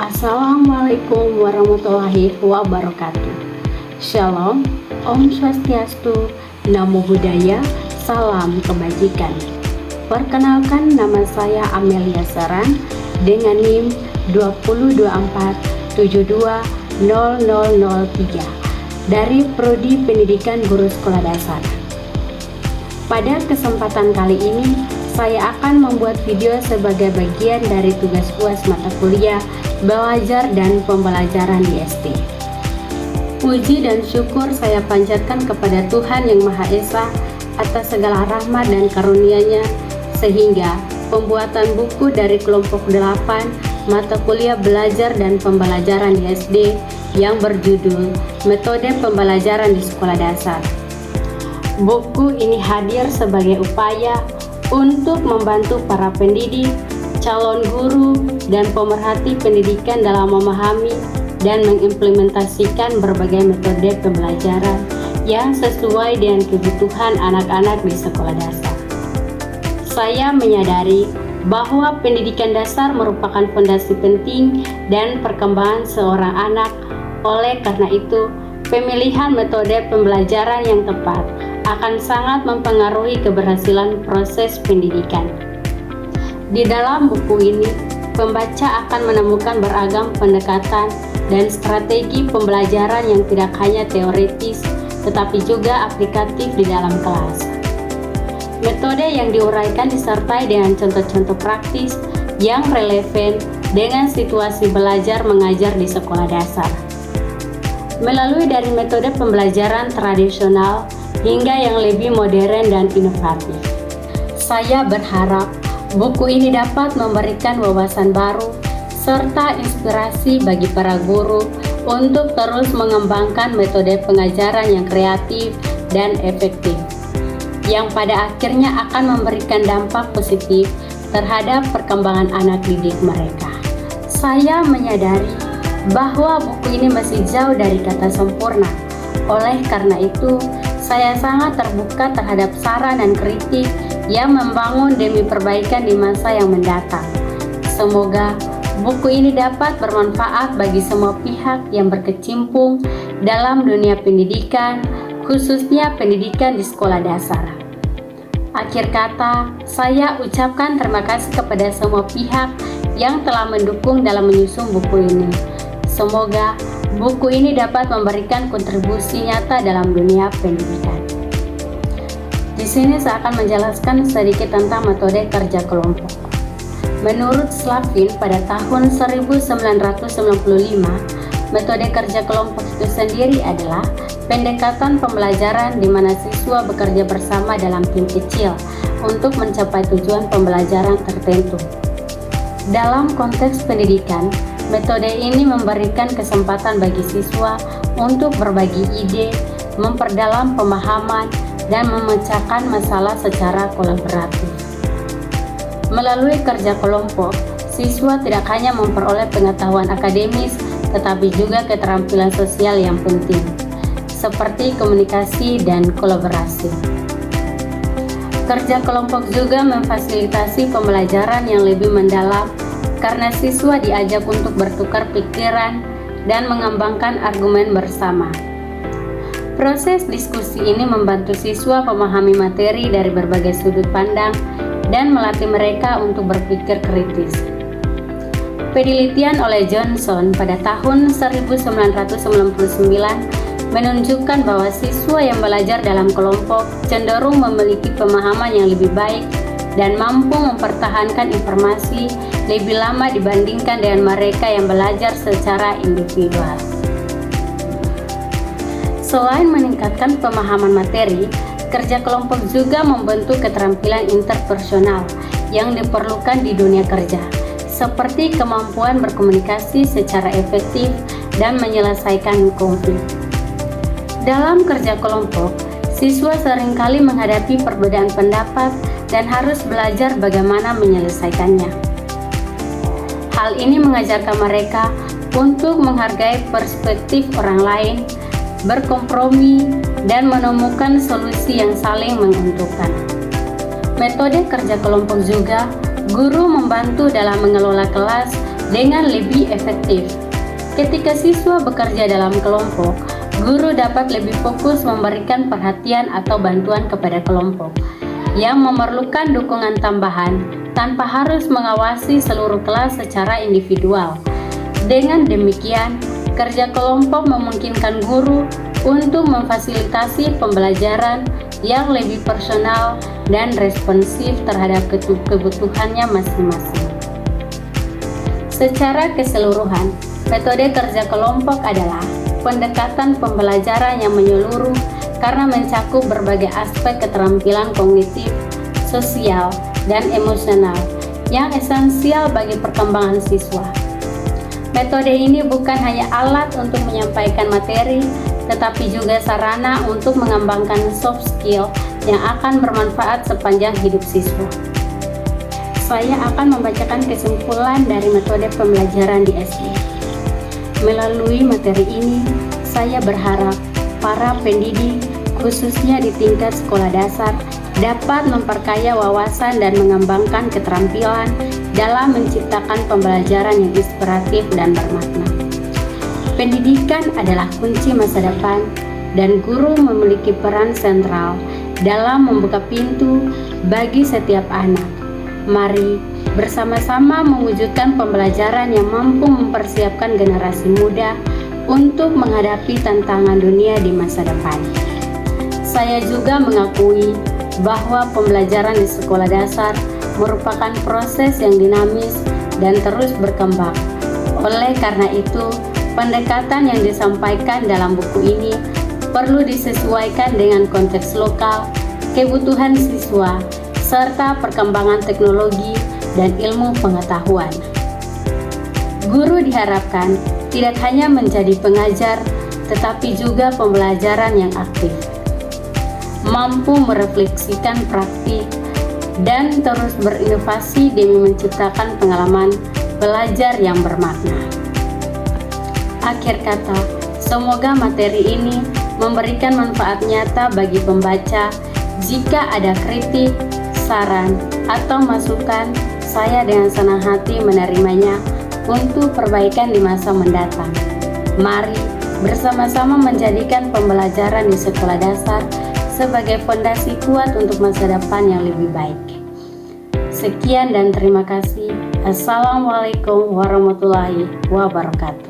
Assalamualaikum warahmatullahi wabarakatuh. Shalom, Om Swastiastu, Namo Buddhaya, Salam Kebajikan. Perkenalkan, nama saya Amelia Saran dengan NIM 204720003 dari Prodi Pendidikan Guru Sekolah Dasar. Pada kesempatan kali ini, saya akan membuat video sebagai bagian dari tugas UAS mata kuliah Belajar dan Pembelajaran di SD. Puji dan syukur saya panjatkan kepada Tuhan Yang Maha Esa atas segala rahmat dan karunia-Nya, sehingga pembuatan buku dari kelompok 8 mata kuliah Belajar dan Pembelajaran di SD yang berjudul Metode Pembelajaran di Sekolah Dasar. Buku ini hadir sebagai upaya untuk membantu para pendidik, calon guru, dan pemerhati pendidikan dalam memahami dan mengimplementasikan berbagai metode pembelajaran yang sesuai dengan kebutuhan anak-anak di sekolah dasar. Saya menyadari bahwa pendidikan dasar merupakan fondasi penting dan perkembangan seorang anak. Oleh karena itu, pemilihan metode pembelajaran yang tepat akan sangat mempengaruhi keberhasilan proses pendidikan. Di dalam buku ini, pembaca akan menemukan beragam pendekatan dan strategi pembelajaran yang tidak hanya teoritis, tetapi juga aplikatif di dalam kelas. Metode yang diuraikan disertai dengan contoh-contoh praktis yang relevan dengan situasi belajar mengajar di sekolah dasar. Melalui dari metode pembelajaran tradisional hingga yang lebih modern dan inovatif, saya berharap buku ini dapat memberikan wawasan baru serta inspirasi bagi para guru untuk terus mengembangkan metode pengajaran yang kreatif dan efektif, yang pada akhirnya akan memberikan dampak positif terhadap perkembangan anak didik mereka. Saya menyadari bahwa buku ini masih jauh dari kata sempurna. Oleh karena itu, saya sangat terbuka terhadap saran dan kritik yang membangun demi perbaikan di masa yang mendatang. Semoga buku ini dapat bermanfaat bagi semua pihak yang berkecimpung dalam dunia pendidikan, khususnya pendidikan di sekolah dasar. Akhir kata, saya ucapkan terima kasih kepada semua pihak yang telah mendukung dalam menyusun buku ini. Semoga buku ini dapat memberikan kontribusi nyata dalam dunia pendidikan. Di sini saya akan menjelaskan sedikit tentang metode kerja kelompok. Menurut Slavin pada tahun 1995, metode kerja kelompok itu sendiri adalah pendekatan pembelajaran di mana siswa bekerja bersama dalam tim kecil untuk mencapai tujuan pembelajaran tertentu. Dalam konteks pendidikan, metode ini memberikan kesempatan bagi siswa untuk berbagi ide, memperdalam pemahaman, dan memecahkan masalah secara kolaboratif. Melalui kerja kelompok, siswa tidak hanya memperoleh pengetahuan akademis, tetapi juga keterampilan sosial yang penting, seperti komunikasi dan kolaborasi. Kerja kelompok juga memfasilitasi pembelajaran yang lebih mendalam karena siswa diajak untuk bertukar pikiran dan mengembangkan argumen bersama. Proses diskusi ini membantu siswa memahami materi dari berbagai sudut pandang dan melatih mereka untuk berpikir kritis. Penelitian oleh Johnson pada tahun 1999 menunjukkan bahwa siswa yang belajar dalam kelompok cenderung memiliki pemahaman yang lebih baik dan mampu mempertahankan informasi lebih lama dibandingkan dengan mereka yang belajar secara individual. Selain meningkatkan pemahaman materi, kerja kelompok juga membentuk keterampilan interpersonal yang diperlukan di dunia kerja, seperti kemampuan berkomunikasi secara efektif dan menyelesaikan konflik. Dalam kerja kelompok, siswa seringkali menghadapi perbedaan pendapat dan harus belajar bagaimana menyelesaikannya. Hal ini mengajarkan mereka untuk menghargai perspektif orang lain, berkompromi, dan menemukan solusi yang saling menguntungkan. Metode kerja kelompok juga, guru membantu dalam mengelola kelas dengan lebih efektif. Ketika siswa bekerja dalam kelompok, guru dapat lebih fokus memberikan perhatian atau bantuan kepada kelompok yang memerlukan dukungan tambahan tanpa harus mengawasi seluruh kelas secara individual. Dengan demikian, kerja kelompok memungkinkan guru untuk memfasilitasi pembelajaran yang lebih personal dan responsif terhadap kebutuhannya masing-masing. Secara keseluruhan, metode kerja kelompok adalah pendekatan pembelajaran yang menyeluruh karena mencakup berbagai aspek keterampilan kognitif, sosial, dan emosional yang esensial bagi perkembangan siswa. Metode ini bukan hanya alat untuk menyampaikan materi, tetapi juga sarana untuk mengembangkan soft skill yang akan bermanfaat sepanjang hidup siswa. Saya akan membacakan kesimpulan dari metode pembelajaran di SD. Melalui materi ini, saya berharap para pendidik, khususnya di tingkat sekolah dasar, dapat memperkaya wawasan dan mengembangkan keterampilan dalam menciptakan pembelajaran yang inspiratif dan bermakna. Pendidikan adalah kunci masa depan, dan guru memiliki peran sentral dalam membuka pintu bagi setiap anak. Mari bersama-sama mewujudkan pembelajaran yang mampu mempersiapkan generasi muda untuk menghadapi tantangan dunia di masa depan. Saya juga mengakui bahwa pembelajaran di sekolah dasar merupakan proses yang dinamis dan terus berkembang. Oleh karena itu, pendekatan yang disampaikan dalam buku ini perlu disesuaikan dengan konteks lokal, kebutuhan siswa, serta perkembangan teknologi dan ilmu pengetahuan. Guru diharapkan tidak hanya menjadi pengajar, tetapi juga pembelajaran yang aktif, mampu merefleksikan praktik, dan terus berinovasi demi menciptakan pengalaman belajar yang bermakna. Akhir kata, semoga materi ini memberikan manfaat nyata bagi pembaca. Jika ada kritik, saran, atau masukan, saya dengan senang hati menerimanya untuk perbaikan di masa mendatang. Mari bersama-sama menjadikan pembelajaran di sekolah dasar sebagai fondasi kuat untuk masa depan yang lebih baik. Sekian dan terima kasih. Assalamualaikum warahmatullahi wabarakatuh.